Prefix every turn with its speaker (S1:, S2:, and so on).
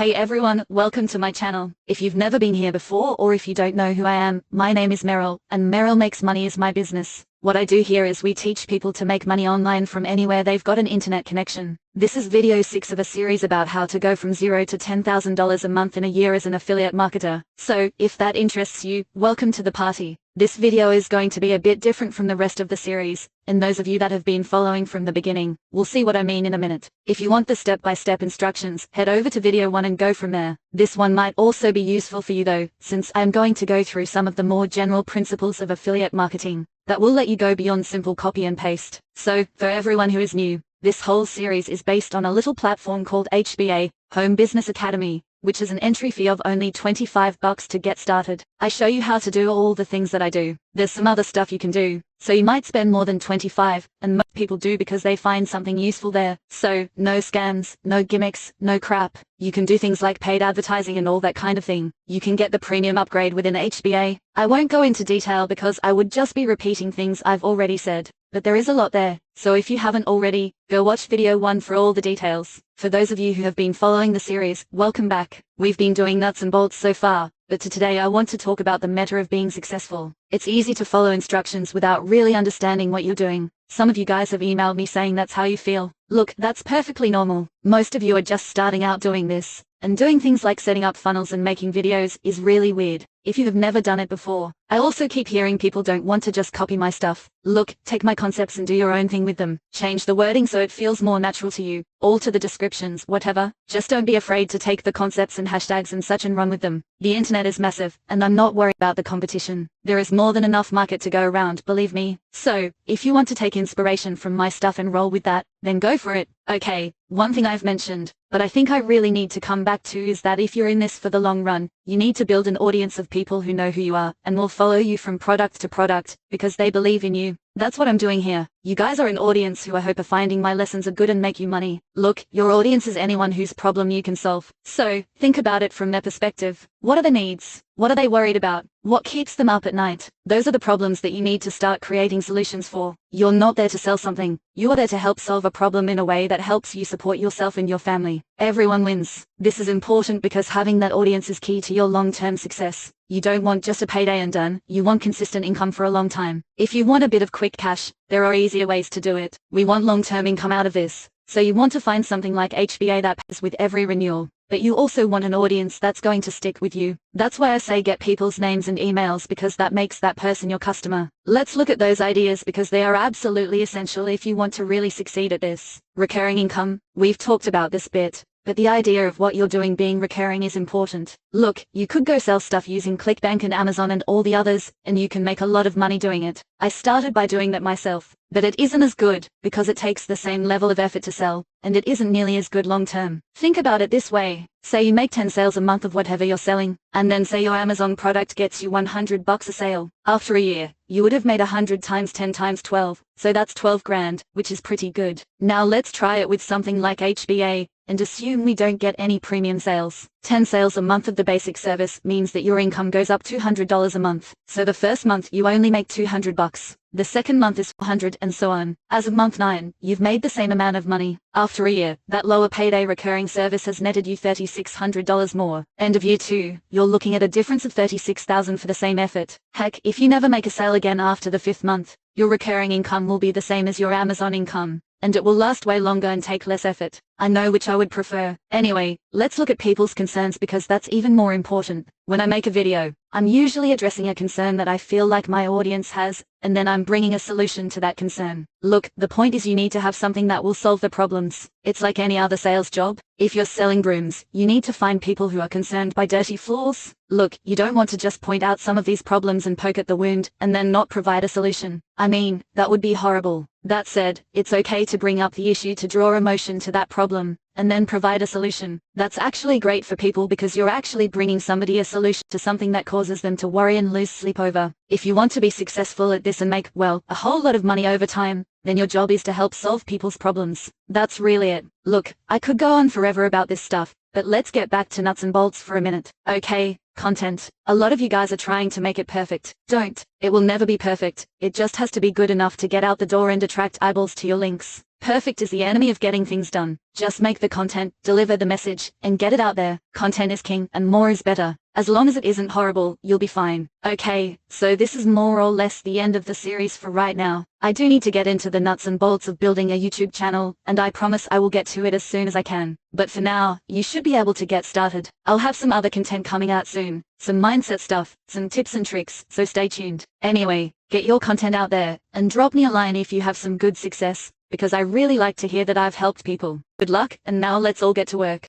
S1: Hey everyone, welcome to my channel. If you've never been here before or if you don't know who I am, my name is Meryl, and Meryl Makes Money is my business. What I do here is we teach people to make money online from anywhere they've got an internet connection. This is video 6 of a series about how to go from $0 to $10,000 a month in a year as an affiliate marketer. So, if that interests you, welcome to the party. This video is going to be a bit different from the rest of the series, and those of you that have been following from the beginning will see what I mean in a minute. If you want the step-by-step instructions, head over to video 1 and go from there. This one might also be useful for you though, since I'm going to go through some of the more general principles of affiliate marketing that will let you go beyond simple copy and paste. So, for everyone who is new, this whole series is based on a little platform called HBA, Home Business Academy, which is an entry fee of only $25 to get started. I show you how to do all the things that I do. There's some other stuff you can do, so you might spend more than $25, and most people do because they find something useful there. So, no scams, no gimmicks, no crap. You can do things like paid advertising and all that kind of thing. You can get the premium upgrade within HBA. I won't go into detail because I would just be repeating things I've already said, but there is a lot there. So if you haven't already, go watch video 1 for all the details. For those of you who have been following the series, welcome back. We've been doing nuts and bolts so far, but today I want to talk about the meta of being successful. It's easy to follow instructions without really understanding what you're doing. Some of you guys have emailed me saying that's how you feel. Look, that's perfectly normal. Most of you are just starting out doing this, and doing things like setting up funnels and making videos is really weird if you have never done it before. I also keep hearing people don't want to just copy my stuff. Look, take my concepts and do your own thing with them. Change the wording so it feels more natural to you. Alter the descriptions, whatever. Just don't be afraid to take the concepts and hashtags and such and run with them. The internet is massive, and I'm not worried about the competition. There is more than enough market to go around, believe me. So, if you want to take inspiration from my stuff and roll with that, then go for it. Okay, one thing I've mentioned, but I think I really need to come back to is that if you're in this for the long run, you need to build an audience of people who know who you are and will follow you from product to product because they believe in you. That's what I'm doing here. You guys are an audience who I hope are finding my lessons are good and make you money. Look, your audience is anyone whose problem you can solve. So, think about it from their perspective. What are the needs? What are they worried about? What keeps them up at night? Those are the problems that you need to start creating solutions for. You're not there to sell something. You are there to help solve a problem in a way that helps you support yourself and your family. Everyone wins. This is important because having that audience is key to your long-term success. You don't want just a payday and done. You want consistent income for a long time. If you want a bit of quick cash, there are easier ways to do it. We want long-term income out of this. So you want to find something like HBA that pays with every renewal. But you also want an audience that's going to stick with you. That's why I say get people's names and emails because that makes that person your customer. Let's look at those ideas because they are absolutely essential if you want to really succeed at this. Recurring income. We've talked about this bit, but the idea of what you're doing being recurring is important. Look, you could go sell stuff using Clickbank and Amazon and all the others, and you can make a lot of money doing it. I started by doing that myself, but it isn't as good because it takes the same level of effort to sell, and it isn't nearly as good long term. Think about it this way. Say you make 10 sales a month of whatever you're selling, and then say your Amazon product gets you $100 a sale. After a year, you would have made 100 times 10 times 12, so that's 12 grand, which is pretty good. Now let's try it with something like HBA, and assume we don't get any premium sales. 10 sales a month of the basic service means that your income goes up $200 a month. So the first month you only make $200. The second month is $400 and so on. As of month 9, you've made the same amount of money. After a year, that lower payday recurring service has netted you $3,600 more. End of year 2, you're looking at a difference of $36,000 for the same effort. Heck, if you never make a sale again after the 5th month, your recurring income will be the same as your Amazon income, and it will last way longer and take less effort. I know which I would prefer. Anyway, let's look at people's concerns because that's even more important. When I make a video, I'm usually addressing a concern that I feel like my audience has, and then I'm bringing a solution to that concern. Look, the point is you need to have something that will solve the problems. It's like any other sales job. If you're selling brooms, you need to find people who are concerned by dirty floors. Look, you don't want to just point out some of these problems and poke at the wound, and then not provide a solution. I mean, that would be horrible. That said, it's okay to bring up the issue to draw emotion to that problem, and then provide a solution. That's actually great for people because you're actually bringing somebody a solution to something that causes them to worry and lose sleep over. If you want to be successful at this and make, well, a whole lot of money over time, then your job is to help solve people's problems. That's really it. Look, I could go on forever about this stuff, but let's get back to nuts and bolts for a minute. Okay, content. A lot of you guys are trying to make it perfect. Don't. It will never be perfect. It just has to be good enough to get out the door and attract eyeballs to your links. Perfect is the enemy of getting things done. Just make the content, deliver the message, and get it out there. Content is king, and more is better. As long as it isn't horrible, you'll be fine. Okay, so this is more or less the end of the series for right now. I do need to get into the nuts and bolts of building a YouTube channel, and I promise I will get to it as soon as I can. But for now, you should be able to get started. I'll have some other content coming out soon. Some mindset stuff, some tips and tricks, so stay tuned. Anyway, get your content out there, and drop me a line if you have some good success, because I really like to hear that I've helped people. Good luck, and now let's all get to work.